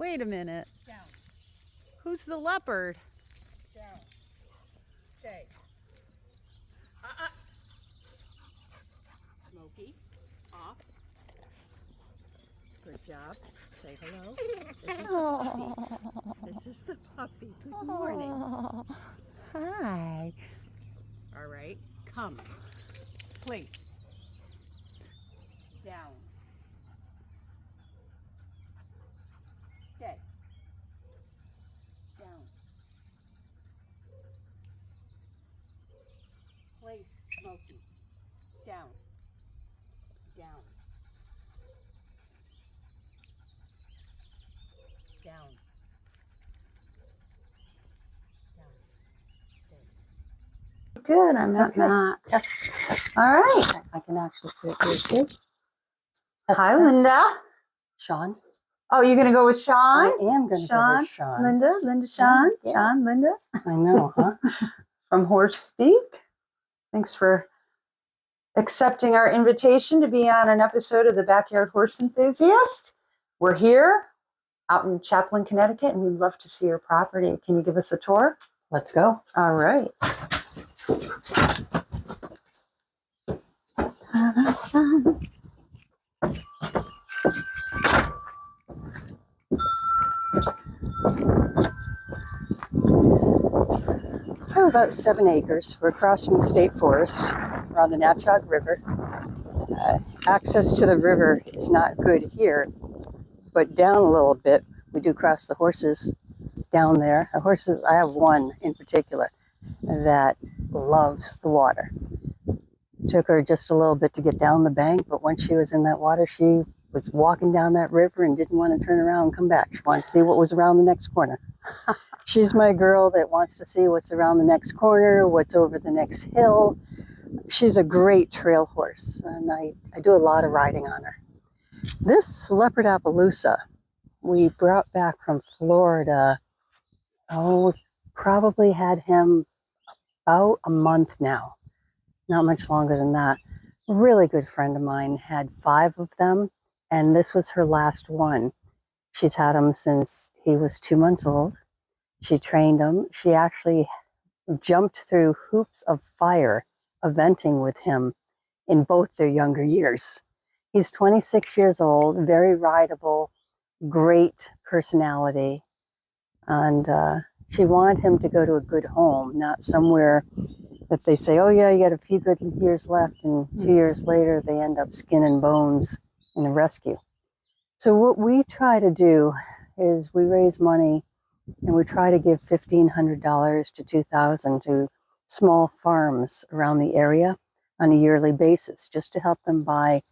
Wait a minute. Down. Who's the leopard? Down. Stay. Smokey. Off. Good job. Say hello. This is the puppy. This is the puppy. Good morning. Oh, hi. All right. Come. Place. Down. Stay. Down. Place. Smokey. Down. Down. Down. Down. Stay. Good, I'm at Max. Yes. All right. I can actually see it here too. Hi, Linda. Shaughn. Oh, you're going to go with Shaughn? I am going to go Shaughn, with Shaughn. Linda, Shaughn, Yeah. Shaughn, Linda. I know, huh? From Horse Speak. Thanks for accepting our invitation to be on an episode of the Backyard Horse Enthusiast. We're here out in Chaplin, Connecticut, and we'd love to see your property. Can you give us a tour? Let's go. All right. We're about 7 acres. We're across from the state forest. We're on the Natchog River. Access to the river is not good here, but down a little bit, we do cross the horses down there. The horses, I have one in particular that loves the water. Took her just a little bit to get down the bank, but once she was in that water, she was walking down that river and didn't want to turn around and come back. She wanted to see what was around the next corner. She's my girl that wants to see what's around the next corner, what's over the next hill. She's a great trail horse, and I do a lot of riding on her. This leopard Appaloosa, we brought back from Florida. Oh, probably had him about a month now. Not much longer than that. A really good friend of mine had 5 of them, and this was her last one. She's had him since he was 2 months old. She trained him. She actually jumped through hoops of fire eventing with him in both their younger years. He's 26 years old, very rideable, great personality. And she wanted him to go to a good home, not somewhere that they say, oh yeah, you got a few good years left, and 2 years later they end up skin and bones in a rescue. So what we try to do is we raise money and we try to give $1,500 to $2,000 to small farms around the area on a yearly basis, just to help them buy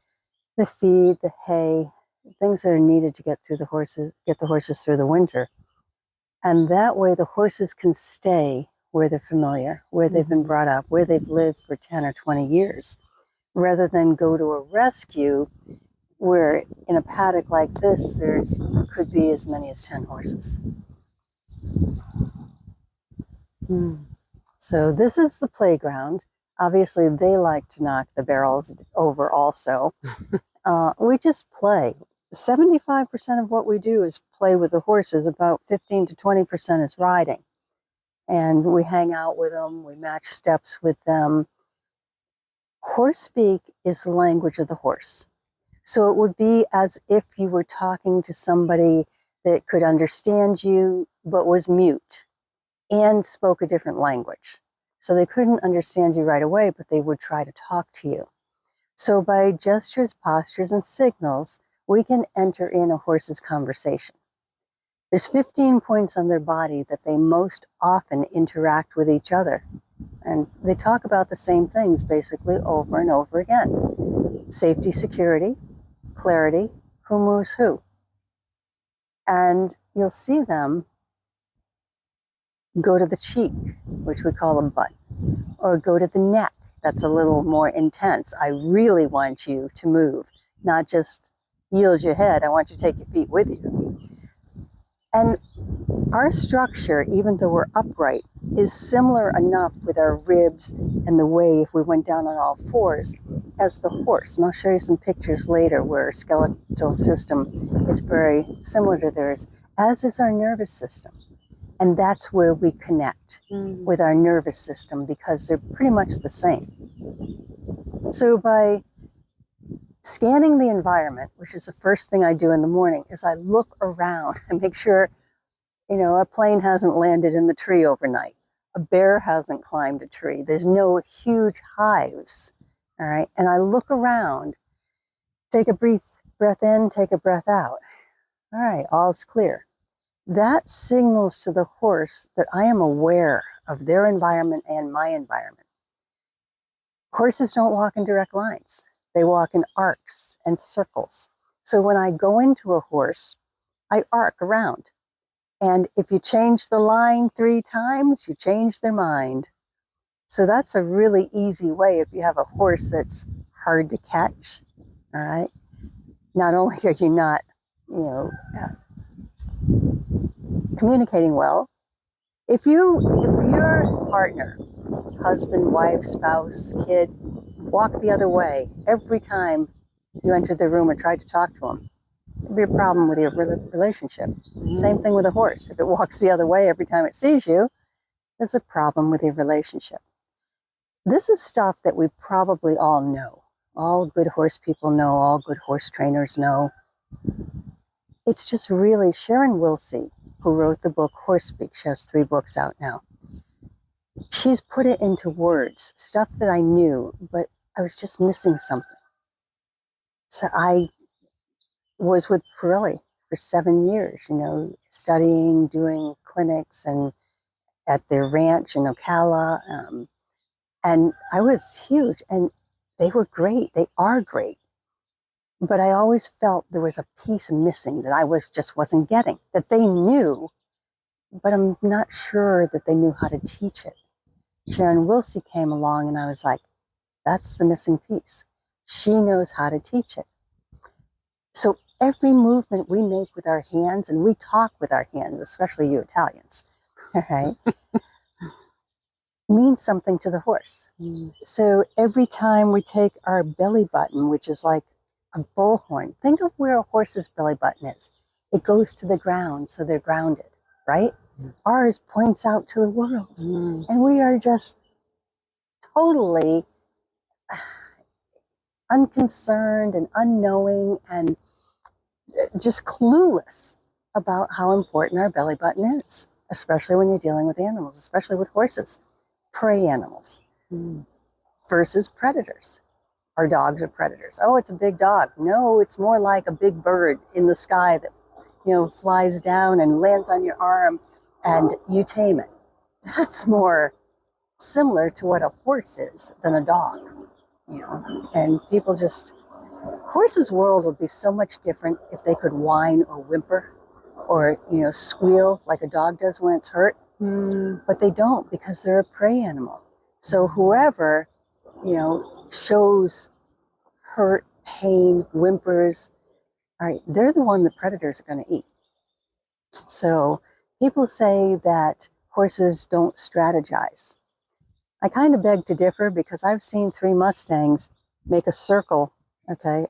the feed, the hay, things that are needed to get the horses through the winter. And that way the horses can stay where they're familiar, where they've been brought up, where they've lived for 10 or 20 years, rather than go to a rescue where in a paddock like this, there's could be as many as 10 horses. So this is the playground. Obviously, they like to knock the barrels over also. We just play. 75% of what we do is play with the horses. About 15 to 20% is riding. And we hang out with them. We match steps with them. Horse speak is the language of the horse. So it would be as if you were talking to somebody that could understand you, but was mute and spoke a different language. So they couldn't understand you right away, but they would try to talk to you. So by gestures, postures, and signals, we can enter in a horse's conversation. There's 15 points on their body that they most often interact with each other. And they talk about the same things basically over and over again. Safety, security, clarity, who moves who. And you'll see them go to the cheek, which we call a butt, or go to the neck. That's a little more intense. I really want you to move, not just yield your head. I want you to take your feet with you. And our structure, even though we're upright, is similar enough with our ribs and the way if we went down on all fours as the horse. And I'll show you some pictures later where our skeletal system is very similar to theirs. as is our nervous system. And that's where we connect with our nervous system, because they're pretty much the same. So by scanning the environment, which is the first thing I do in the morning, is I look around and make sure, a plane hasn't landed in the tree overnight. A bear hasn't climbed a tree. There's no huge hives, all right? And I look around, take a breath in, take a breath out. All right, all's clear. That signals to the horse that I am aware of their environment and my environment. Horses don't walk in direct lines. They walk in arcs and circles. So when I go into a horse, I arc around. And if you change the line 3 times, you change their mind. So that's a really easy way if you have a horse that's hard to catch, all right? Not only are you not, communicating well, if your partner, husband, wife, spouse, kid, walk the other way every time you entered the room or tried to talk to them, it'd be a problem with your relationship. Same thing with a horse. If it walks the other way every time it sees you, there's a problem with your relationship. This is stuff that we probably all know. All good horse people know, all good horse trainers know. It's just really Sharon Wilsie, who wrote the book Horse Speak. She has 3 books out now. She's put it into words, stuff that I knew, but I was just missing something. So I was with Pirelli for 7 years, studying, doing clinics and at their ranch in Ocala. And I was huge, and they were great. They are great. But I always felt there was a piece missing that I just wasn't getting, that they knew, but I'm not sure that they knew how to teach it. Sharon Wilsie came along, and I was like, that's the missing piece. She knows how to teach it. So every movement we make with our hands, and we talk with our hands, especially you Italians, all right, means something to the horse. So every time we take our belly button, which is like a bullhorn, think of where a horse's belly button is. It goes to the ground, so they're grounded, right? Ours points out to the world. And we are just totally unconcerned and unknowing and just clueless about how important our belly button is, especially when you're dealing with animals, especially with horses, prey animals versus predators. Our dogs are predators. Oh, it's a big dog. No, it's more like a big bird in the sky that, flies down and lands on your arm and you tame it. That's more similar to what a horse is than a dog, and people just, horses' world would be so much different if they could whine or whimper or, squeal like a dog does when it's hurt. But they don't, because they're a prey animal. So whoever, shows hurt, pain, whimpers, all right, they're the one the predators are going to eat. So people say that horses don't strategize. I kind of beg to differ, because I've seen 3 Mustangs make a circle,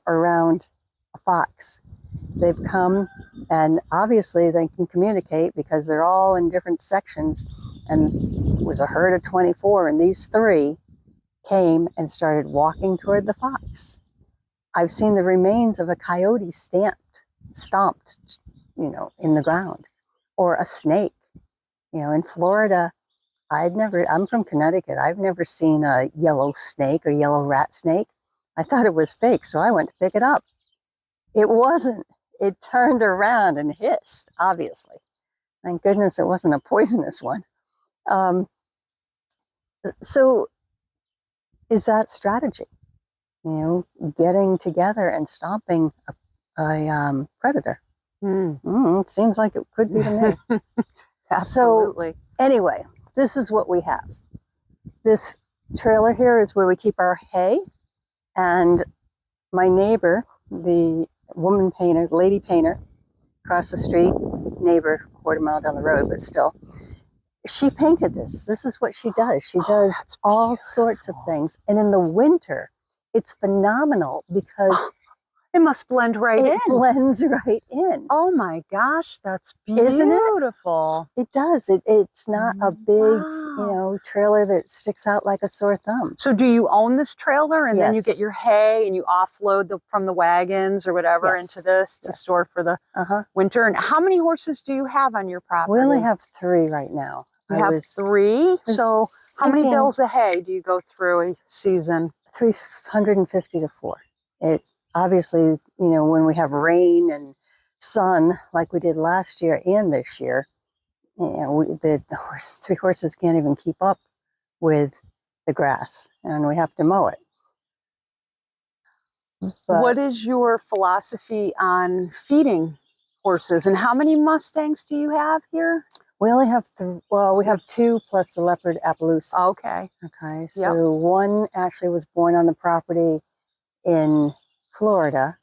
around a fox. They've come, and obviously they can communicate because they're all in different sections, and it was a herd of 24, and these 3 came and started walking toward the fox. I've seen the remains of a coyote stomped, in the ground, or a snake. In Florida, I'm from Connecticut. I've never seen a yellow snake or yellow rat snake. I thought it was fake, so I went to pick it up. It wasn't. It turned around and hissed, obviously. Thank goodness it wasn't a poisonous one. So is that strategy? Getting together and stomping a predator. It seems like it could be to me. Absolutely. So anyway, this is what we have. This trailer here is where we keep our hay. And my neighbor, the woman painter, lady painter, across the street, neighbor, quarter mile down the road, but still, she painted this. This is what she does. She does all sorts of things. And in the winter, it's phenomenal because It must blend right It in. blends right in. Oh my gosh, that's Isn't it? beautiful. It does. It's not a big, Wow. trailer that sticks out like a sore thumb. So do you own this trailer and then you get Yes. your hay and you offload from the wagons or whatever Yes. into this to Yes. store for the Uh-huh. winter? And how many horses do you have on your property? We only have 3 right now. You have 3? So how many thinking bales of hay do you go through a season? 350 to 4. It obviously, when we have rain and sun like we did last year and this year, the 3 horses can't even keep up with the grass, and we have to mow it. But What is your philosophy on feeding horses, and how many Mustangs do you have here? we only have we have 2 plus the leopard Appaloosa. Okay. Okay, so one actually was born on the property in Florida,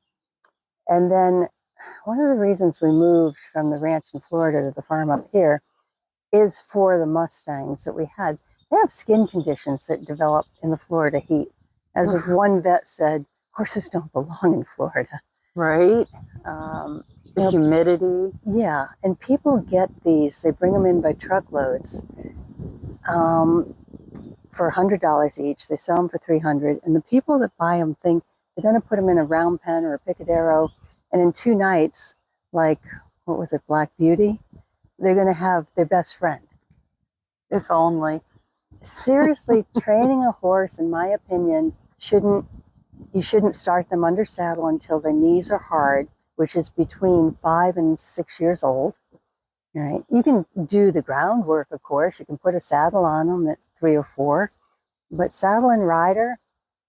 and then one of the reasons we moved from the ranch in Florida to the farm up here is for the Mustangs that we had. They have skin conditions that develop in the Florida heat. As one vet said, horses don't belong in Florida. Right. The humidity. Yeah, and people get these, they bring them in by truckloads for $100 each. They sell them for $300, and the people that buy them think they're going to put them in a round pen or a picadero, and in 2 nights, like, what was it, Black Beauty, they're going to have their best friend. If only. Seriously, training a horse, in my opinion, you shouldn't start them under saddle until their knees are hard, which is between 5 and 6 years old. Right? You can do the groundwork, of course. You can put a saddle on them at 3 or 4, but saddle and rider,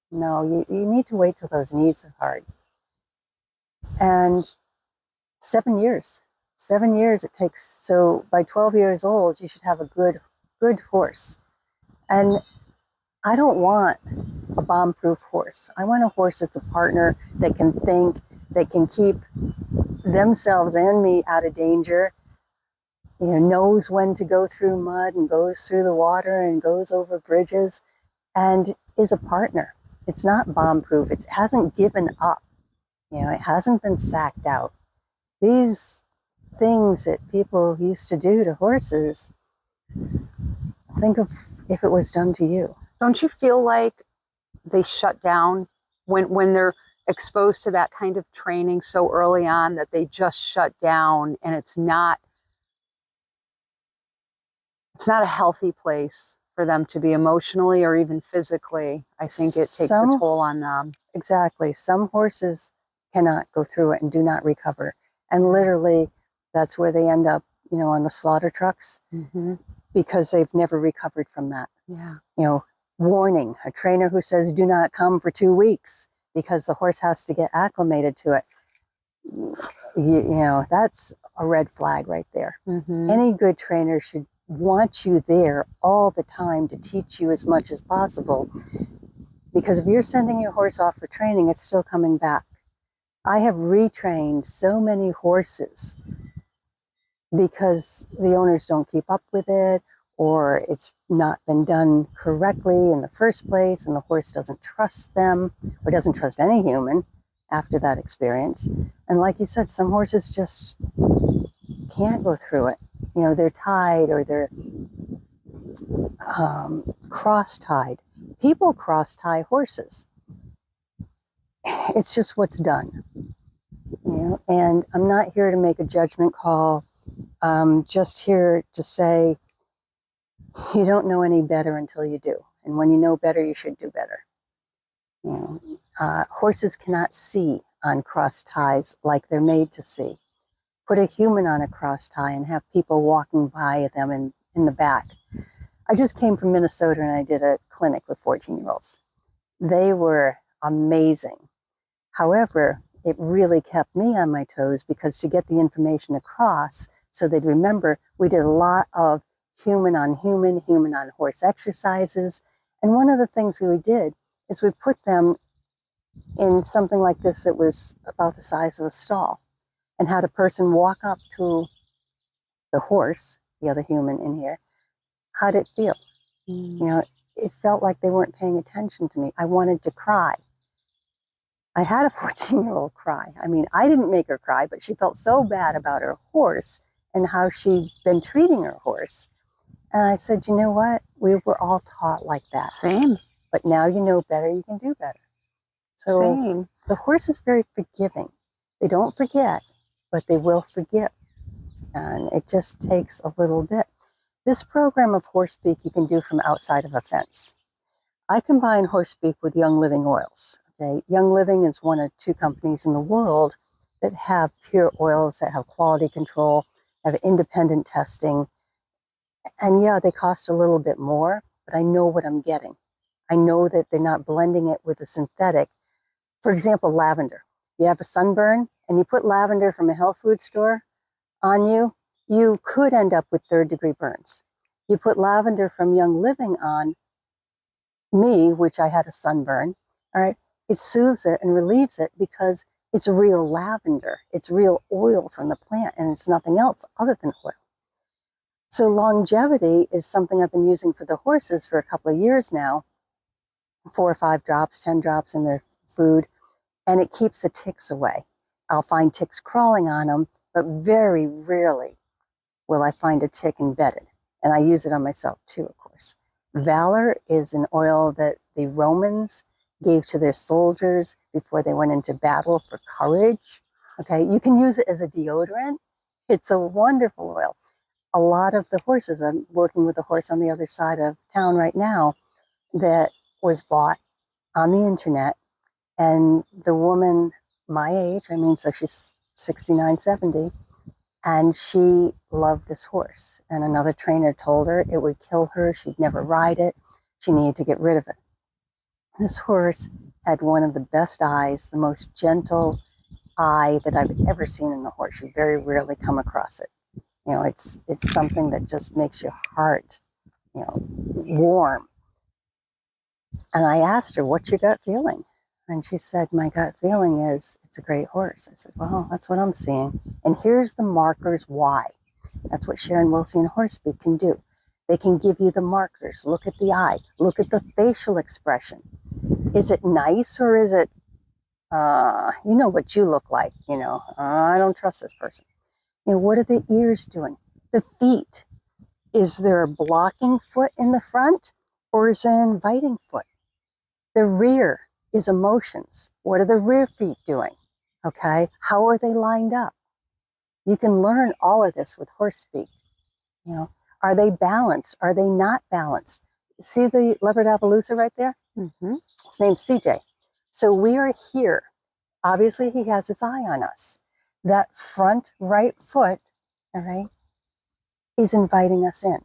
no, you need to wait till those knees are hard. And 7 years. 7 years it takes. So by 12 years old, you should have a good horse. And I don't want a bomb-proof horse. I want a horse that's a partner that can think, that can keep themselves and me out of danger, knows when to go through mud and goes through the water and goes over bridges, and is a partner. It's not bomb-proof. It hasn't given up. It hasn't been sacked out. These things that people used to do to horses, think of if it was done to you. Don't you feel like they shut down when they're exposed to that kind of training so early on, that they just shut down, and it's not a healthy place for them to be emotionally or even physically? I think it takes a toll on them. Exactly. Some horses cannot go through it and do not recover. And literally, that's where they end up, on the slaughter trucks, because they've never recovered from that. Yeah. Warning, a trainer who says do not come for 2 weeks because the horse has to get acclimated to it. That's a red flag right there. Any good trainer should want you there all the time to teach you as much as possible, because if you're sending your horse off for training, it's still coming back. I have retrained so many horses because the owners don't keep up with it, or it's not been done correctly in the first place, and the horse doesn't trust them or doesn't trust any human after that experience. And like you said, some horses just can't go through it. They're tied, or they're cross-tied. People cross-tie horses. It's just what's done. And I'm not here to make a judgment call. Just here to say, you don't know any better until you do. And when you know better, you should do better. Horses cannot see on cross ties like they're made to see. Put a human on a cross tie and have people walking by them in the back. I just came from Minnesota and I did a clinic with 14-year-olds. They were amazing. However, it really kept me on my toes, because to get the information across so they'd remember, we did a lot of human on horse exercises. And one of the things we did is we put them in something like this that was about the size of a stall, and had a person walk up to the horse, the other human in here. How'd it feel? It felt like they weren't paying attention to me. I wanted to cry. I had a 14-year-old cry. I mean, I didn't make her cry, but she felt so bad about her horse and how she'd been treating her horse. And I said, you know what? We were all taught like that. Same. But now you know better, you can do better. So Same. the horse is very forgiving. They don't forget, but they will forgive. And it just takes a little bit. This program of Horse Speak you can do from outside of a fence. I combine Horse Speak with Young Living oils. Okay? Young Living is one of 2 companies in the world that have pure oils, that have quality control, have independent testing. And yeah, they cost a little bit more, but I know what I'm getting. I know that they're not blending it with a synthetic. For example, lavender. You have a sunburn and you put lavender from a health food store on you, you could end up with 3rd-degree burns. You put lavender from Young Living on me, which I had a sunburn, all right, it soothes it and relieves it because it's real lavender. It's real oil from the plant, and it's nothing else other than oil. So longevity is something I've been using for the horses for a couple of years now, 4 or 5 drops, 10 drops in their food, and it keeps the ticks away. I'll find ticks crawling on them, but very rarely will I find a tick embedded. And I use it on myself too, of course. Valor is an oil that the Romans gave to their soldiers before they went into battle for courage. Okay, you can use it as a deodorant. It's a wonderful oil. A lot of the horses, I'm working with a horse on the other side of town right now that was bought on the internet, and the woman my age, I mean, so she's 69, 70, and she loved this horse. And another trainer told her it would kill her. She'd never ride it. She needed to get rid of it. This horse had one of the best eyes, the most gentle eye that I've ever seen in a horse. You very rarely come across it. You know, it's something that just makes your heart, you know, warm. And I asked her, what's your gut feeling? And she said, my gut feeling is it's a great horse. I said, well, that's what I'm seeing. And here's the markers why. That's what Sharon Wilsie and Horse Speak can do. They can give you the markers. Look at the eye. Look at the facial expression. Is it nice or is it, you know what you look like, you know, I don't trust this person. You know, what are the ears doing? The feet. Is there a blocking foot in the front or is there an inviting foot? The rear is emotions. What are the rear feet doing? Okay, how are they lined up? You can learn all of this with Horse Speak. You know, are they balanced? Are they not balanced? See the leopard Appaloosa right there? Mm-hmm. His name's CJ. So we are here. Obviously, he has his eye on us. That front right foot, all right, is inviting us in.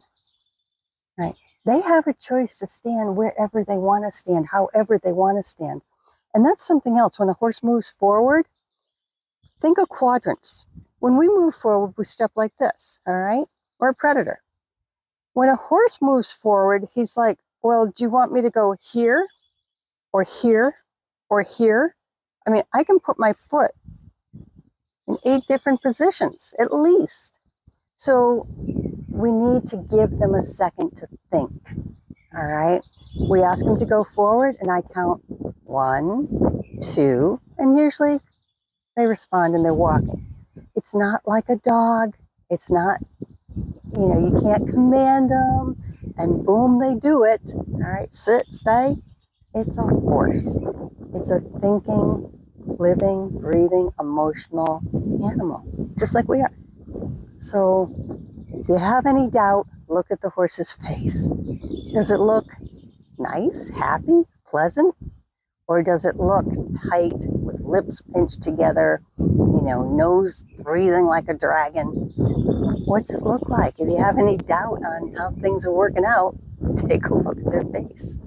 Right? They have a choice to stand wherever they want to stand, however they want to stand. And that's something else. When a horse moves forward, think of quadrants. When we move forward, we step like this, all right? Or a predator. When a horse moves forward, he's like, well, do you want me to go here or here or here? I mean, I can put my foot in 8 different positions, at least. So we need to give them a second to think, all right? We ask them to go forward, and I count 1, 2, and usually they respond and they're walking. It's not like a dog. It's not, you know, you can't command them, and boom, they do it. All right, sit, stay. It's a horse. It's a thinking, living, breathing, emotional animal, just like we are. So if you have any doubt, look at the horse's face. Does it look nice, happy, pleasant? Or does it look tight with lips pinched together, you know, nose breathing like a dragon? What's it look like? If you have any doubt on how things are working out, take a look at their face.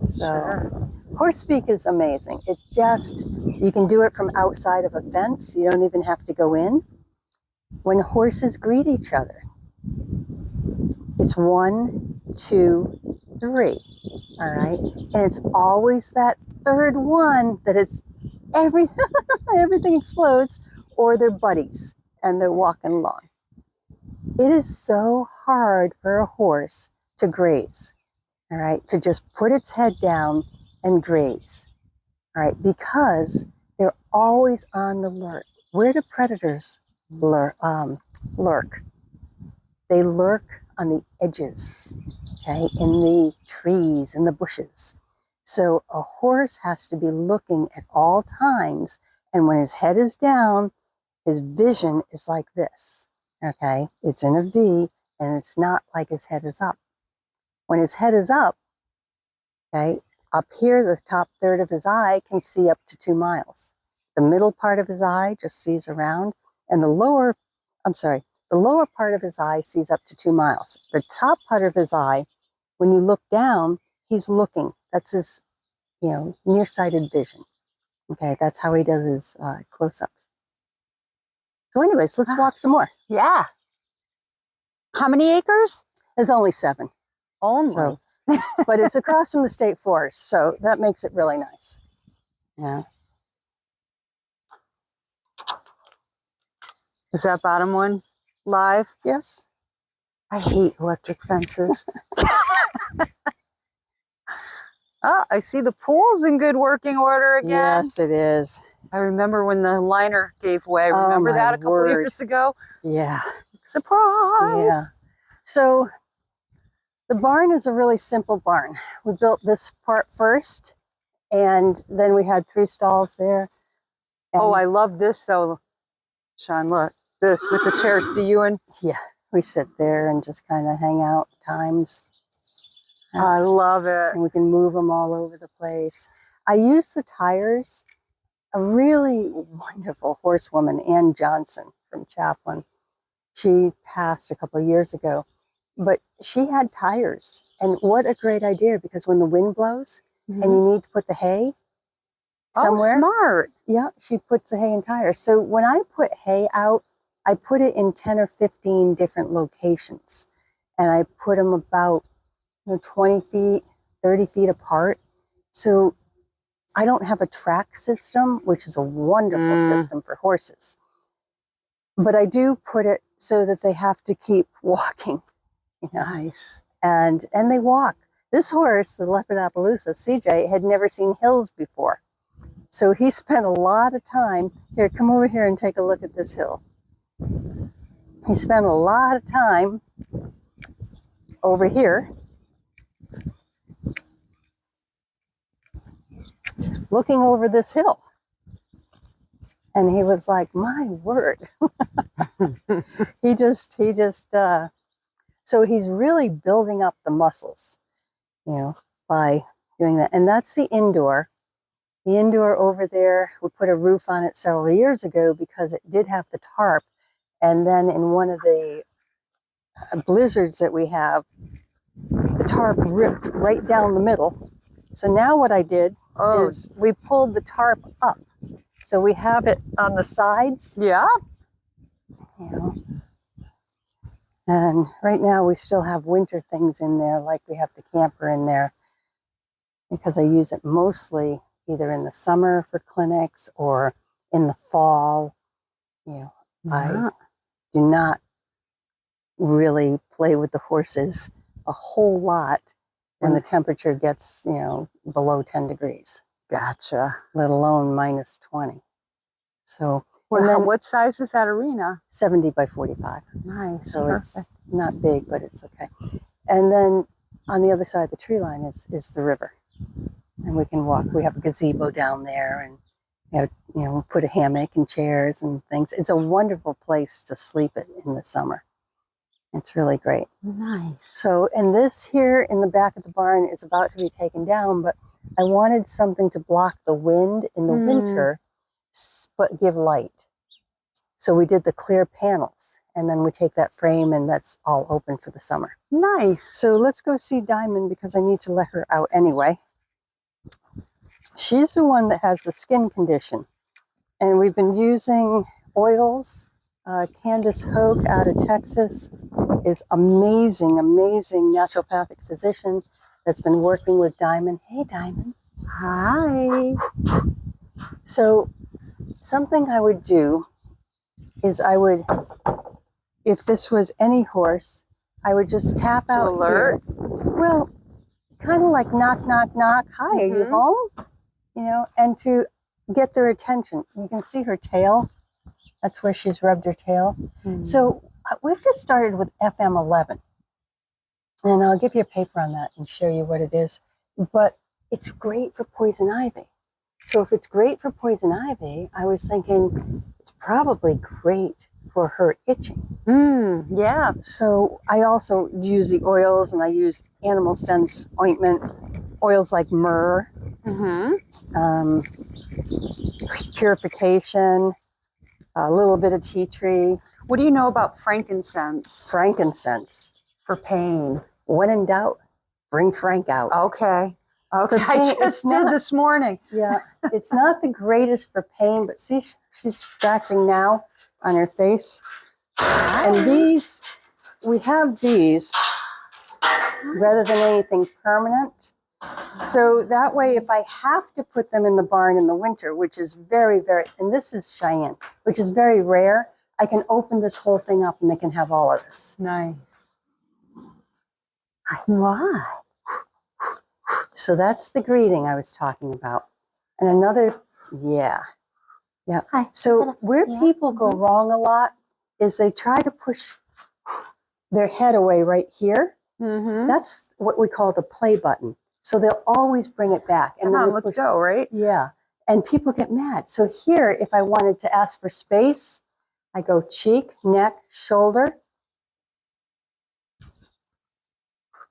So, Sure. Horse Speak is amazing. It just, you can do it from outside of a fence. You don't even have to go in. When horses greet each other, it's 1, 2, 3, all right? And it's always that third one that it's everything explodes, or they're buddies and they're walking along. It is so hard for a horse to graze, all right? To just put its head down and graze. All right, because they're always on the lurk. Where do predators lurk? They lurk on the edges, okay, in the trees, in the bushes. So a horse has to be looking at all times, and when his head is down, his vision is like this, okay? It's in a V, and it's not like his head is up. When his head is up, okay, up here, the top third of his eye can see up to 2 miles. The middle part of his eye just sees around, and the lower part of his eye sees up to 2 miles. The top part of his eye, when you look down, he's looking. That's his, nearsighted vision. Okay, that's how he does his close-ups. So anyways, let's walk some more. Yeah. How many acres? There's only 7. Only. So, but it's across from the state forest, so that makes it really nice. Yeah. Is that bottom one live? Yes. I hate electric fences. Oh, I see the pool's in good working order again. Yes, it is. I remember when the liner gave way. Remember that a couple years ago? Yeah. Surprise! Yeah. So the barn is a really simple barn. We built this part first, and then we had 3 stalls there. Oh, I love this though. Shaughn, look. This with the chairs. Do you and... Yeah, we sit there and just kind of hang out times. I love it. And we can move them all over the place. I use the tires. A really wonderful horsewoman, Ann Johnson from Chaplin. She passed a couple of years ago, but she had tires. And what a great idea, because when the wind blows and you need to put the hay somewhere. Oh, smart. Yeah, she puts the hay in tires. So when I put hay out, I put it in 10 or 15 different locations. And I put them about 20 feet, 30 feet apart. So I don't have a track system, which is a wonderful system for horses. But I do put it so that they have to keep walking. Nice. And they walk. This horse, the Leopard Appaloosa, CJ, had never seen hills before. So he spent a lot of time, here, come over here and take a look at this hill. He spent a lot of time over here looking over this hill. And he was like, my word. he just, so he's really building up the muscles, by doing that. And that's the indoor. The indoor over there, we put a roof on it several years ago because it did have the tarp. And then in one of the blizzards that we have, the tarp ripped right down the middle. So now what I did is we pulled the tarp up. So we have it on the sides. Yeah. And right now we still have winter things in there, like we have the camper in there, because I use it mostly either in the summer for clinics or in the fall. I do not really play with the horses a whole lot when the temperature gets, below 10 degrees. Gotcha. Let alone minus 20. So, what size is that arena? 70 by 45. Nice. So Perfect. It's not big, but it's okay. And then on the other side of the tree line is the river. And we can walk. We have a gazebo down there, and we put a hammock and chairs and things. It's a wonderful place to sleep in the summer. It's really great. Nice. So, and this here in the back of the barn is about to be taken down, but I wanted something to block the wind in the winter, but give light. So we did the clear panels, and then we take that frame, and that's all open for the summer. Nice. So let's go see Diamond, because I need to let her out anyway. She's the one that has the skin condition, and we've been using oils. Candace Hoke out of Texas is amazing naturopathic physician that's been working with Diamond. Hey, Diamond. Hi. So something I would do is if this was any horse, I would just tap To out alert? here. Well, kind of like knock, knock, knock. Hi, are you home? you know, and to get their attention. You can see her tail. That's where she's rubbed her tail. So we've just started with FM11. And I'll give you a paper on that and show you what it is. But it's great for poison ivy. So if it's great for poison ivy, I was thinking it's probably great for her itching. Yeah. So I also use the oils, and I use animal sense ointment, oils like myrrh, purification, a little bit of tea tree. What do you know about frankincense? Frankincense. For pain. When in doubt, bring Frank out. Okay. Okay. I just did this morning. Yeah. It's not the greatest for pain, but see, she's scratching now on her face. And these, we have these rather than anything permanent. So that way, if I have to put them in the barn in the winter, which is very, very, and this is Cheyenne, which is very rare, I can open this whole thing up and they can have all of this. Nice. Wow. So that's the greeting I was talking about. And another, yeah. So where people go wrong a lot is they try to push their head away right here. That's what we call the play button. So they'll always bring it back. And Come on, let's go, right? Yeah. And people get mad. So here, if I wanted to ask for space, I go cheek, neck, shoulder.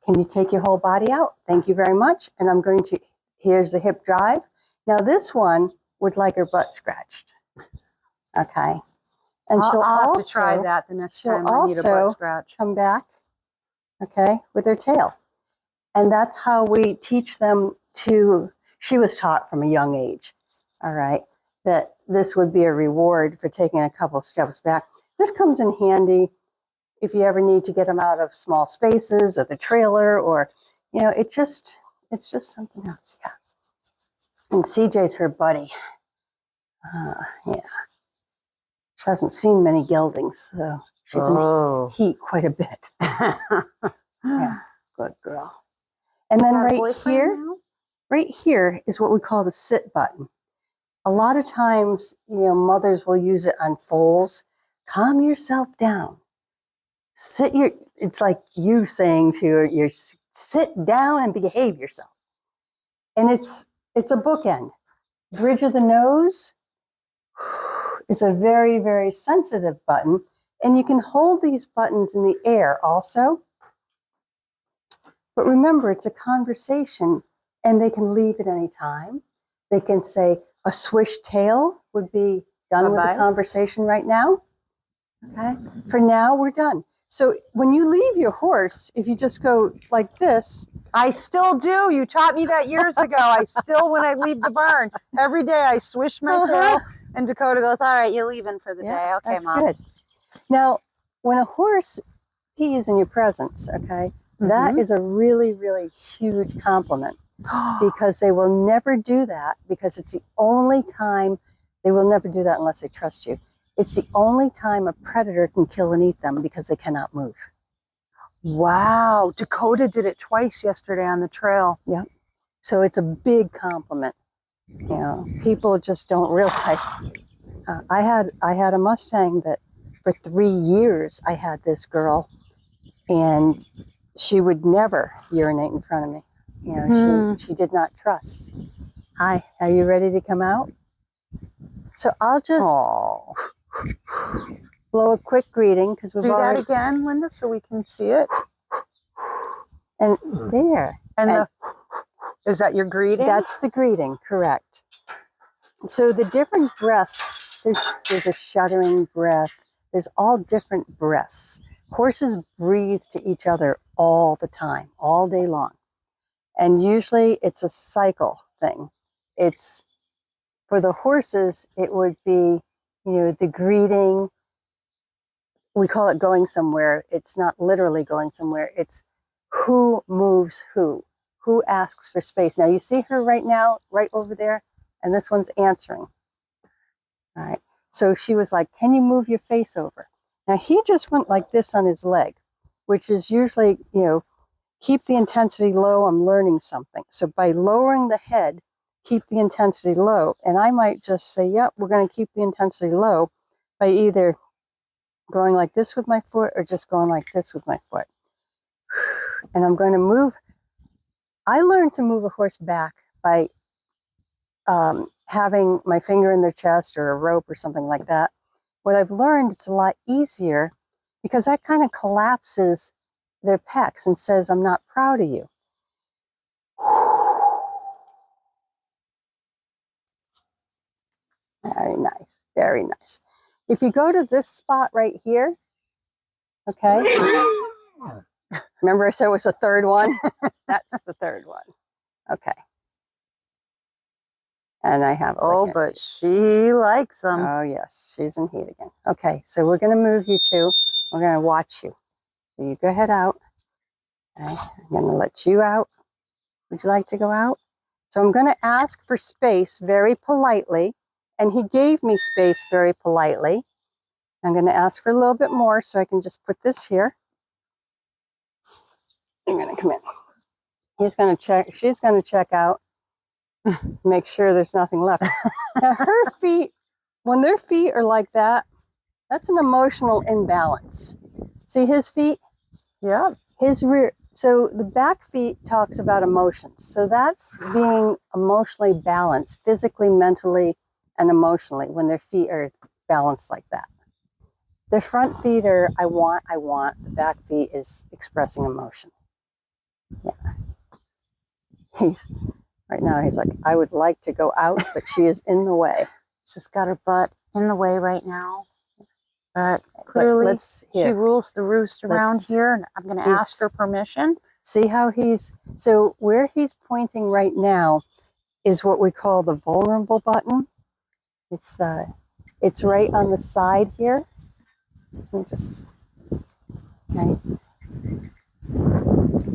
Can you take your whole body out? Thank you very much. And I'm going to, here's the hip drive. Now this one would like her butt scratched. Okay. And she'll I'll also have to try that the next time I need a butt scratch. Come back, okay, with her tail. And that's how we teach them to, she was taught from a young age, all right, that this would be a reward for taking a couple steps back. This comes in handy if you ever need to get them out of small spaces or the trailer, or, you know, it's just something else, yeah. And CJ's her buddy. Yeah. She hasn't seen many geldings, so she's in heat quite a bit. Yeah, good girl. And then right here is what we call the sit button. A lot of times, you know, mothers will use it on foals. Calm yourself down. It's like you saying to your sit down and behave yourself. And it's a bookend. Bridge of the nose is a very, very sensitive button. And you can hold these buttons in the air also. But remember, it's a conversation, and they can leave at any time. They can say, a swish tail would be done with the conversation right now. Okay? For now, we're done. So when you leave your horse, if you just go like this. I still do. You taught me that years ago. I still, when I leave the barn, every day I swish my tail, and Dakota goes, all right, you're leaving for the day. Okay, that's Mom. Good. Now, when a horse pees in your presence, okay, that is a really, really huge compliment, because they will never do that, because it's the only time, they will never do that unless they trust you. It's the only time a predator can kill and eat them, because they cannot move. Wow. Dakota did it twice yesterday on the trail. Yeah. So it's a big compliment. You know, people just don't realize. I had a Mustang that for 3 years I had this girl, and she would never urinate in front of me. You know, she did not trust. Hi, are you ready to come out? So I'll just blow a quick greeting, because we've already... Do that again, Linda, so we can see it. And there. And is that your greeting? That's the greeting, correct. So the different breaths, there's a shuddering breath. There's all different breaths. Horses breathe to each other all the time, all day long. And usually it's a cycle thing. It's, for the horses, it would be, you know, the greeting. We call it going somewhere. It's not literally going somewhere. It's who moves who asks for space. Now you see her right now, right over there, and this one's answering. All right. So she was like, can you move your face over? Now he just went like this on his leg, which is usually, you know, keep the intensity low, I'm learning something. So by lowering the head, keep the intensity low. And I might just say, yep, we're going to keep the intensity low by either going like this with my foot or just going like this with my foot. And I'm going to move. I learned to move a horse back by having my finger in their chest or a rope or something like that. What I've learned, it's a lot easier because that kind of collapses their pecs and says, I'm not proud of you. Very nice, very nice. If you go to this spot right here, okay. Remember I said it was the third one? That's the third one. Okay. And I have. Oh, but she likes them. Oh, yes. She's in heat again. Okay. So we're going to move you two. We're going to watch you. So you go ahead out. Okay. I'm going to let you out. Would you like to go out? So I'm going to ask for space very politely. And he gave me space very politely. I'm going to ask for a little bit more so I can just put this here. I'm going to come in. He's going to check. She's going to check out. Make sure there's nothing left. Now her feet, when their feet are like that, that's an emotional imbalance. See his feet? Yeah. His rear. So the back feet talks about emotions. So that's being emotionally balanced, physically, mentally, and emotionally when their feet are balanced like that. The front feet are I want. The back feet is expressing emotion. Yeah. Right now, he's like, I would like to go out, but she is in the way. She's got her butt in the way right now. But clearly, she rules the roost around here, and I'm going to ask her permission. See how so where he's pointing right now is what we call the vulnerable button. It's right on the side here. Okay.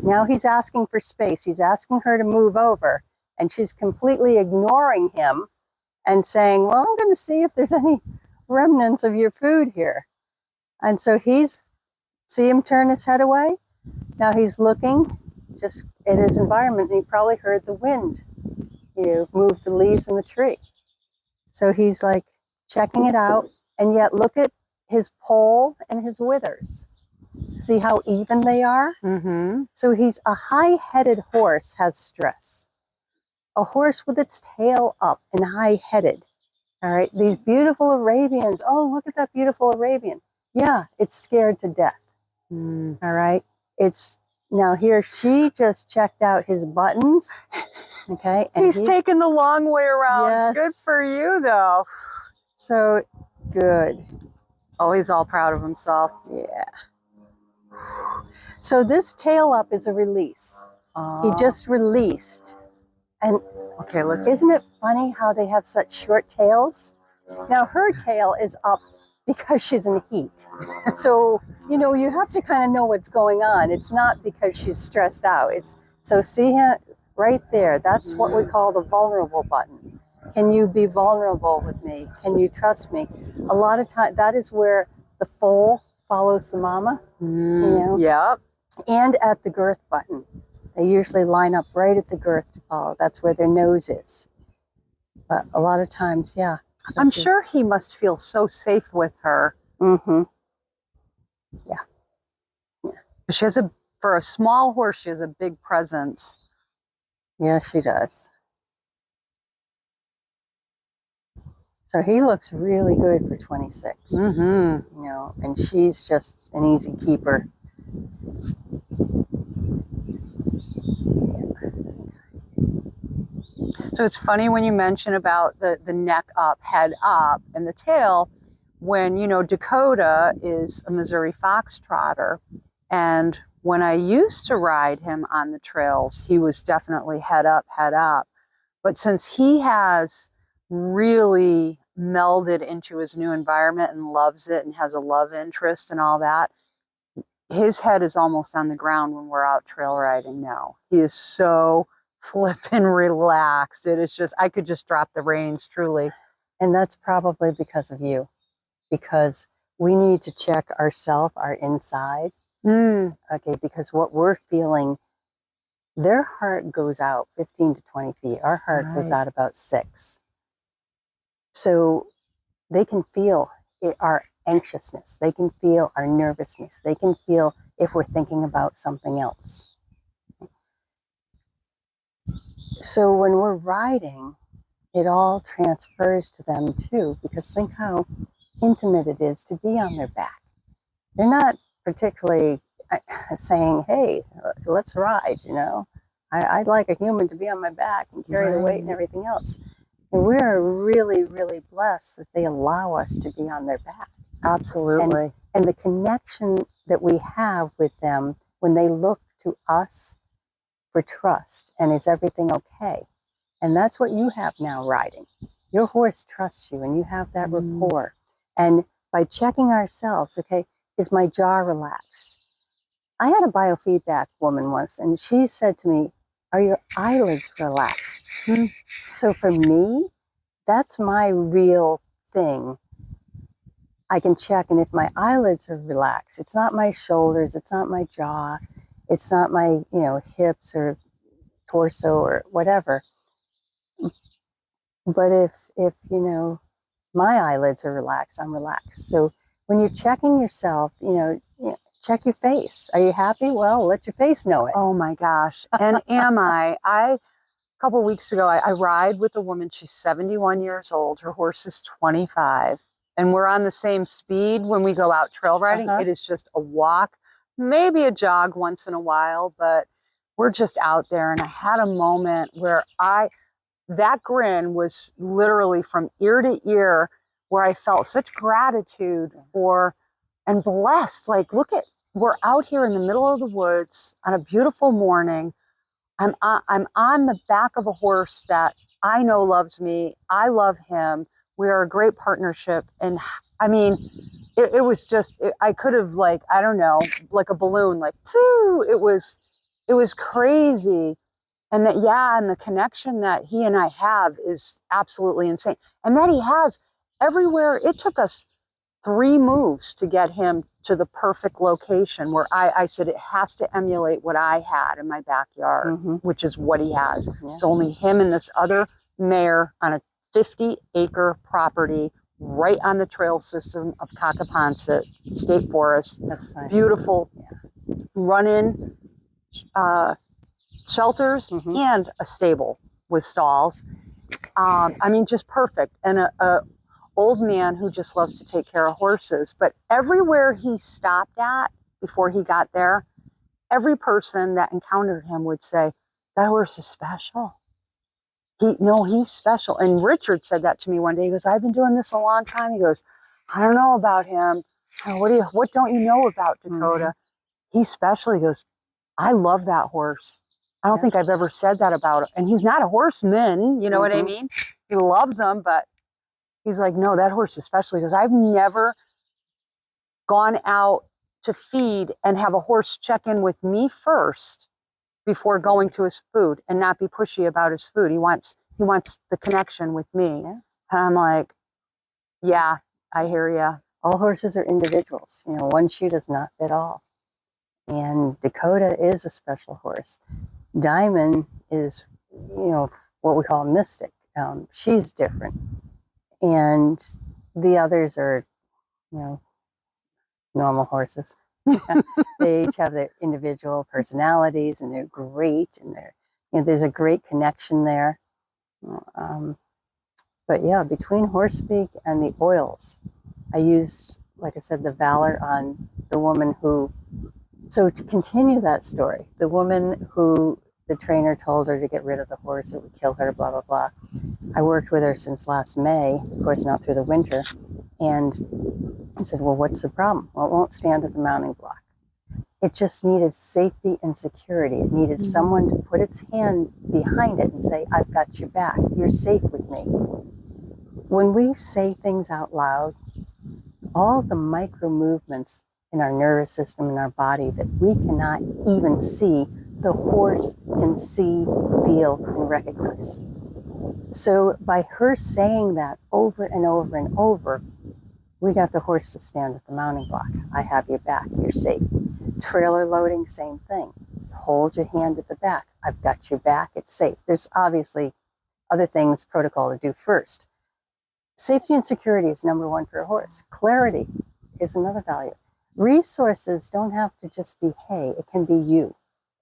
Now he's asking for space. He's asking her to move over. And she's completely ignoring him and saying, well, I'm going to see if there's any remnants of your food here. And so see him turn his head away? Now he's looking just at his environment, and he probably heard the wind, move the leaves in the tree. So he's like checking it out, and yet look at his poll and his withers. See how even they are? Mm-hmm. So he's a high-headed horse has stress. A horse with its tail up and high-headed. All right, these beautiful Arabians. Oh, look at that beautiful Arabian. Yeah, it's scared to death. All right, now here she just checked out his buttons. Okay, and he's taking the long way around. Yes. Good for you, though. So good. Oh, he's all proud of himself. Yeah. So this tail up is a release. He just released. And okay, isn't it funny how they have such short tails? Now her tail is up because she's in heat. So, you have to kind of know what's going on. It's not because she's stressed out. So see him right there. That's what we call the vulnerable button. Can you be vulnerable with me? Can you trust me? A lot of time, that is where the foal follows the mama. Yep. And at the girth button. They usually line up right at the girth to follow. That's where their nose is. But a lot of times, yeah. I'm sure he must feel so safe with her. Mm-hmm. Yeah. She has for a small horse, she has a big presence. Yeah, she does. So he looks really good for 26. Mm-hmm. And she's just an easy keeper. So it's funny when you mention about the neck up, head up, and the tail, when, Dakota is a Missouri foxtrotter. And when I used to ride him on the trails, he was definitely head up, head up. But since he has really melded into his new environment and loves it and has a love interest and all that, his head is almost on the ground when we're out trail riding now. He is so flippin' relaxed. It is just, I could just drop the reins, truly. And that's probably because of you. Because we need to check ourselves, our inside. Okay, because what we're feeling Their heart goes out 15 to 20 feet. Our heart goes Right. out about 6. So they can feel our anxiousness. They can feel our nervousness. They can feel if we're thinking about something else. So when we're riding, it all transfers to them too, because think how intimate it is to be on their back. They're not particularly saying, hey, let's ride, you know. I'd like a human to be on my back and carry the weight and everything else. And we're really, really blessed that they allow us to be on their back. Absolutely. And the connection that we have with them when they look to us for trust and is everything okay? And that's what you have now riding. Your horse trusts you and you have that rapport. And by checking ourselves, okay, is my jaw relaxed? I had a biofeedback woman once and she said to me, are your eyelids relaxed? So for me, that's my real thing. I can check, and if my eyelids are relaxed, it's not my shoulders, it's not my jaw, it's not my, hips or torso or whatever. But if my eyelids are relaxed, I'm relaxed. So when you're checking yourself, check your face. Are you happy? Well, let your face know it. Oh my gosh. And am I? A couple weeks ago, I ride with a woman. She's 71 years old. Her horse is 25. And we're on the same speed when we go out trail riding. It is just a walk, maybe a jog once in a while, but we're just out there. And I had a moment where that grin was literally from ear to ear, where I felt such gratitude for and blessed. Like, look at, we're out here in the middle of the woods on a beautiful morning. I'm on the back of a horse that I know loves me. I love him. We are a great partnership. And I mean, it was just, I could have like a balloon, like, phew, it was crazy. And and the connection that he and I have is absolutely insane. And that he has everywhere. It took us 3 moves to get him to the perfect location where I said it has to emulate what I had in my backyard, which is what he has. Yeah. It's only him and this other mare on a 50-acre property right on the trail system of Cacaponsett State Forest. That's nice. Beautiful run-in shelters and a stable with stalls. I mean, just perfect. And a old man who just loves to take care of horses. But everywhere he stopped at before he got there, every person that encountered him would say, that horse is special. He's special. And Richard said that to me one day. He goes, I've been doing this a long time. He goes, I don't know about him. What don't you know about Dakota? He's special. He goes, I love that horse. I don't think I've ever said that about him. And he's not a horseman, you know what I mean? He loves them, but he's like, no, that horse especially, because I've never gone out to feed and have a horse check in with me first before going to his food and not be pushy about his food. He wants the connection with me. Yeah. And I'm like, yeah, I hear ya. All horses are individuals. One shoe does not fit all. And Dakota is a special horse. Diamond is, what we call a mystic. She's different. And the others are, normal horses. They each have their individual personalities and they're great. And there's a great connection there. But yeah, between Horse Speak and the oils, I used, like I said, the Valor on the woman who, so to continue that story, the woman who the trainer told her to get rid of the horse, it would kill her, blah, blah, blah. I worked with her since last May, of course, not through the winter. And I said, well, what's the problem? Well, it won't stand at the mounting block. It just needed safety and security. It needed someone to put its hand behind it and say, I've got your back. You're safe with me. When we say things out loud, all the micro movements in our nervous system, in our body that we cannot even see, the horse can see, feel, and recognize. So by her saying that over and over and over, we got the horse to stand at the mounting block. I have your back, you're safe. Trailer loading, same thing. The hold your hand at the back. I've got your back. It's safe. There's obviously other things, protocol to do first. Safety and security is number one for a horse. Clarity is another value. Resources don't have to just be hay. It can be you.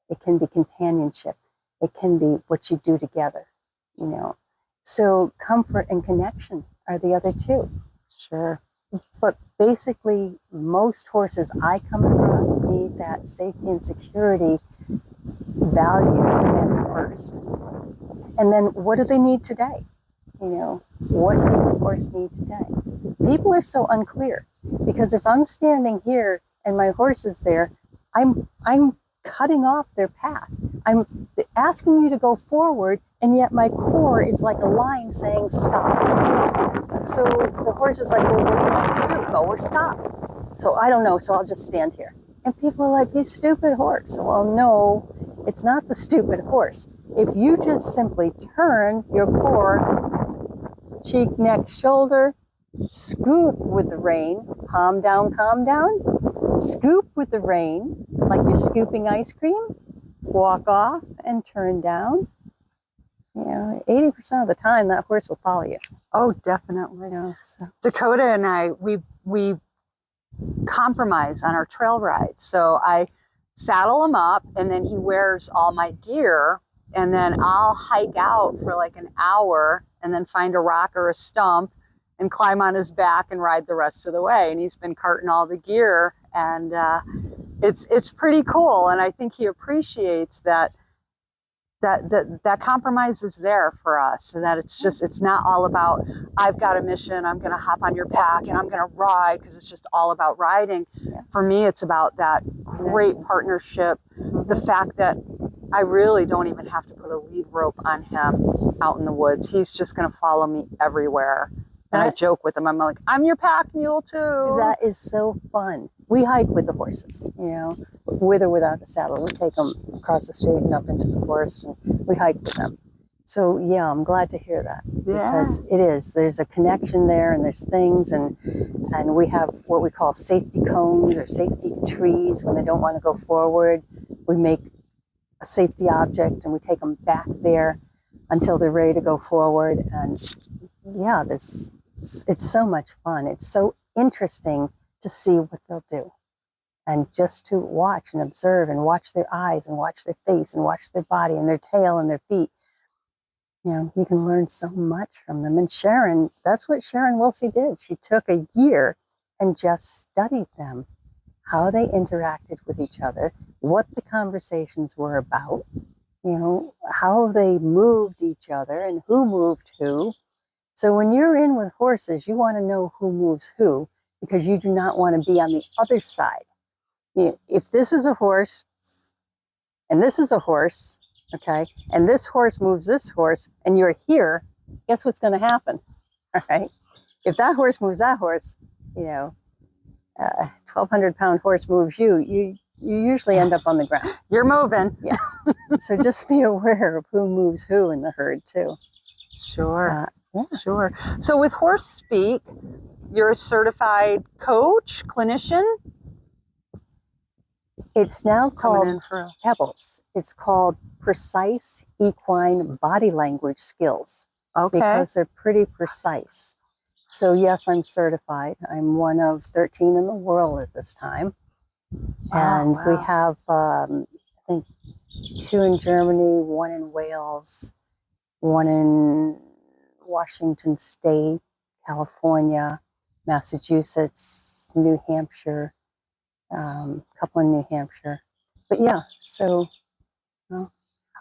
It can be companionship. It can be what you do together, you know. So comfort and connection are the other two. Sure. But basically, most horses I come across need that safety and security value at first. And then what do they need today? You know, what does the horse need today? People are so unclear, because if I'm standing here and my horse is there, I'm cutting off their path. I'm asking you to go forward, and yet my core is like a line saying stop. So the horse is like, well, what do you want me to do? Go or stop? So I don't know, so I'll just stand here. And people are like, you stupid horse. Well, no, it's not the stupid horse. If you just simply turn your core, cheek, neck, shoulder, scoop with the rein, palm down, scoop with the rein, like you're scooping ice cream, walk off and turn down. You know, 80% of the time that horse will follow you. Oh, definitely. You know, so. Dakota and I, we compromise on our trail rides. So I saddle him up, and then he wears all my gear, and then I'll hike out for like an hour and then find a rock or a stump and climb on his back and ride the rest of the way. And he's been carting all the gear, and it's pretty cool. And I think he appreciates that compromise is there for us, and that it's not all about, I've got a mission, I'm going to hop on your back and I'm going to ride, because it's just all about riding. Yeah. For me, it's about that great partnership, the fact that I really don't even have to put a lead rope on him out in the woods. He's just going to follow me everywhere. And I joke with him. I'm like, I'm your pack mule too. That is so fun. We hike with the horses, you know, with or without a saddle. We take them across the street and up into the forest, and we hike with them. So yeah, I'm glad to hear that, because it is. There's a connection there, and there's things, and we have what we call safety cones or safety trees. When they don't want to go forward, we make a safety object and we take them back there until they're ready to go forward. And yeah, it's so much fun. It's so interesting to see what they'll do, and just to watch and observe and watch their eyes and watch their face and watch their body and their tail and their feet. You know, you can learn so much from them. And Sharon, that's what Sharon Wilsie did. She took a year and just studied them, how they interacted with each other, what the conversations were about, you know, how they moved each other and who moved who. So when you're in with horses, you want to know who moves who, because you do not want to be on the other side. You know, if this is a horse and this is a horse, okay, and this horse moves this horse and you're here, guess what's going to happen? All right. If that horse moves that horse, you know, 1,200-pound horse moves you, you usually end up on the ground. You're moving. Yeah. So just be aware of who moves who in the herd too. Sure. Yeah. Sure. So with Horse Speak, you're a certified coach, clinician? It's now called for PEBLS. It's called Precise Equine Body Language Skills. Okay. Because they're pretty precise. So yes, I'm certified. I'm one of 13 in the world at this time. And wow. we have, I think, 2 in Germany, 1 in Wales, 1 in Washington State, California, Massachusetts, New Hampshire, a couple in New Hampshire. But yeah, so. Well,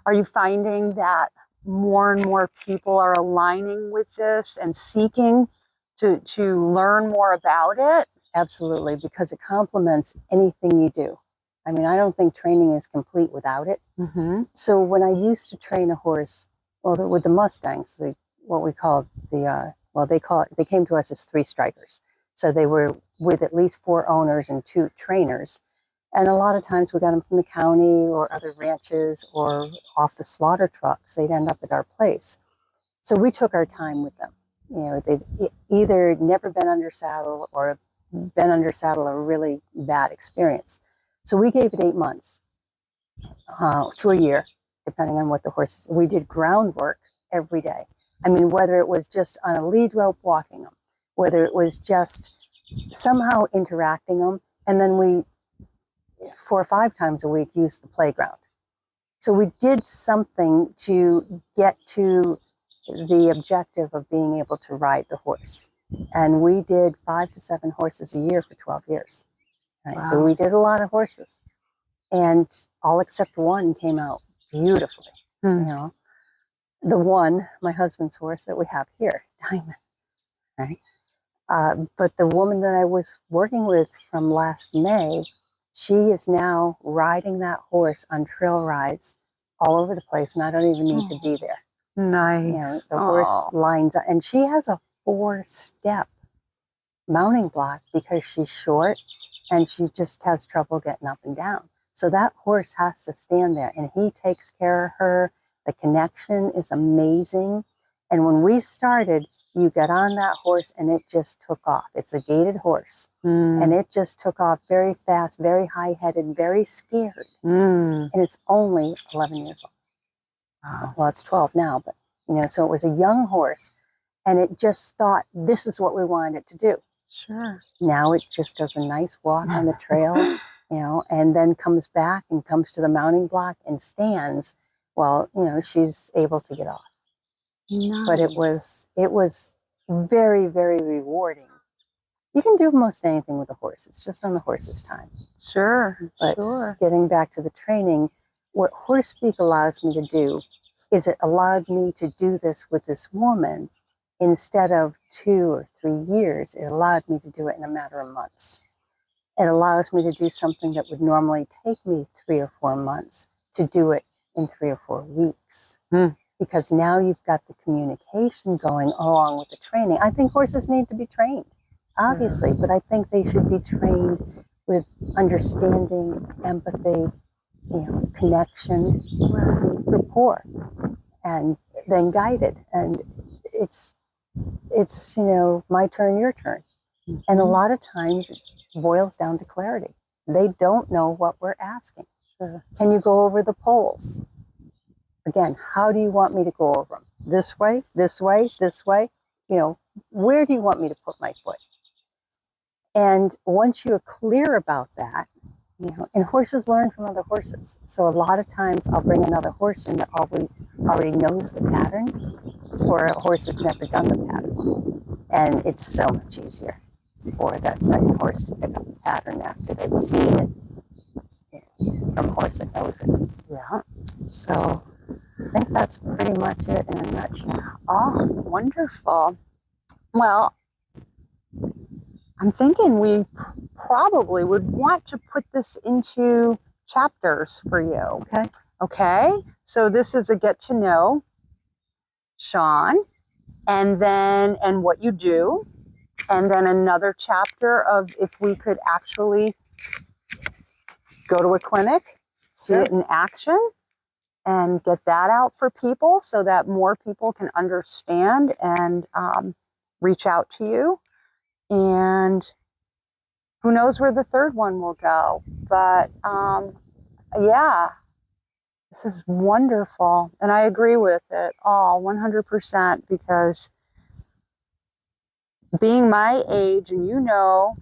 are you finding that more and more people are aligning with this and seeking to learn more about it? absolutely, because it complements anything you do. I mean, I don't think training is complete without it. Mm-hmm. So when I used to train a horse, well, with the Mustangs, what we call they came to us as 3 strikers. So they were with at least 4 owners and 2 trainers. And a lot of times we got them from the county or other ranches or off the slaughter trucks. They'd end up at our place. So we took our time with them. You know, they'd either never been under saddle or been under saddle, a really bad experience. So we gave it 8 months. to a year, depending on what the horses. We did groundwork every day. I mean, whether it was just on a lead rope walking them, whether it was just somehow interacting them, and then we 4 or 5 times a week used the playground. So we did something to get to the objective of being able to ride the horse. And we did 5 to 7 horses a year for 12 years. Right? Wow. So we did a lot of horses. And all except one came out beautifully. You know, the one, my husband's horse that we have here, Diamond, right? But the woman that I was working with from last May, she is now riding that horse on trail rides all over the place, and I don't even need to be there. Nice. You know, the horse lines up, and she has a 4-step mounting block because she's short and she just has trouble getting up and down. So that horse has to stand there, and he takes care of her. The connection is amazing. And when we started, you got on that horse and it just took off. It's a gaited horse. And it just took off very fast, very high-headed, very scared. And it's only 11 years old. Wow. Well, it's 12 now, but, you know, so it was a young horse, and it just thought, this is what we wanted it to do. Sure. Now it just does a nice walk on the trail, you know, and then comes back and comes to the mounting block and stands. Well, you know, she's able to get off. Nice. But it was very, very rewarding. You can do most anything with a horse. It's just on the horse's time. Sure. But getting back to the training, what Horse Speak allows me to do is it allowed me to do this with this woman instead of 2 or 3 years. It allowed me to do it in a matter of months. It allows me to do something that would normally take me 3 or 4 months to do it in 3 or 4 weeks. Because now you've got the communication going along with the training. I think horses need to be trained, obviously, but I think they should be trained with understanding, empathy, you know, connection, rapport, and then guided. And it's you know, my turn, your turn. And a lot of times it boils down to clarity. They don't know what we're asking. Can you go over the poles? Again, how do you want me to go over them? This way, this way, this way? You know, where do you want me to put my foot? And once you're clear about that, you know, and horses learn from other horses. So a lot of times I'll bring another horse in that already knows the pattern, or a horse that's never done the pattern. And it's so much easier for that second horse to pick up the pattern after they've seen it from a horse that knows it. Yeah. So I think that's pretty much it in a nutshell. Oh, wonderful. Well, I'm thinking we probably would want to put this into chapters for you. Okay. Okay. So this is a get to know Shaughn, and what you do, and then another chapter of if we could actually go to a clinic, see it in action, and get that out for people so that more people can understand and reach out to you. And who knows where the third one will go. But yeah, this is wonderful. And I agree with it all 100%, because being my age, and you know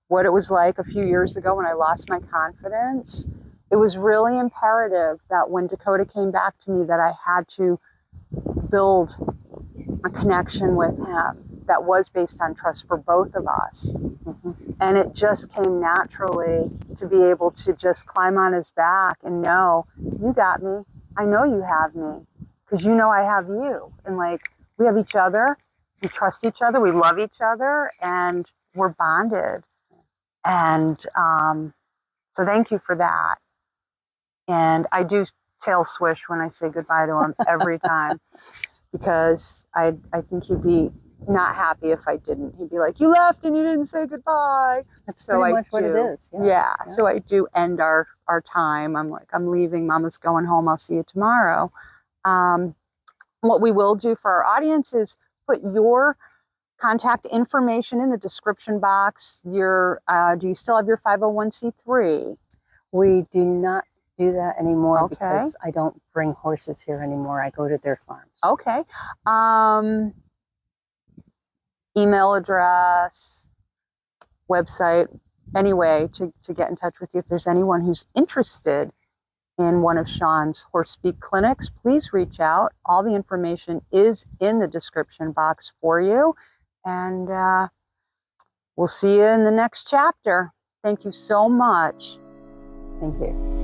what it was like a few years ago when I lost my confidence, it was really imperative that when Dakota came back to me that I had to build a connection with him that was based on trust for both of us. And it just came naturally to be able to just climb on his back and know, you got me. I know you have me, because you know I have you. And like, we have each other, we trust each other, we love each other, and we're bonded. And so thank you for that. And I do tail swish when I say goodbye to him every time, because I think he'd be not happy if I didn't. He'd be like, you left and you didn't say goodbye. That's so pretty much what it is. Yeah. So I do end our time. I'm like, I'm leaving. Mama's going home. I'll see you tomorrow. What we will do for our audience is put your contact information in the description box. Do you still have your 501c3? We do not do that anymore Okay. because I don't bring horses here anymore. I go to their farms. Okay. Email address, website, any way to get in touch with you. If there's anyone who's interested in one of Shaughn's Horse Speak clinics, please reach out. All the information is in the description box for you. And we'll see you in the next chapter. Thank you so much. Thank you.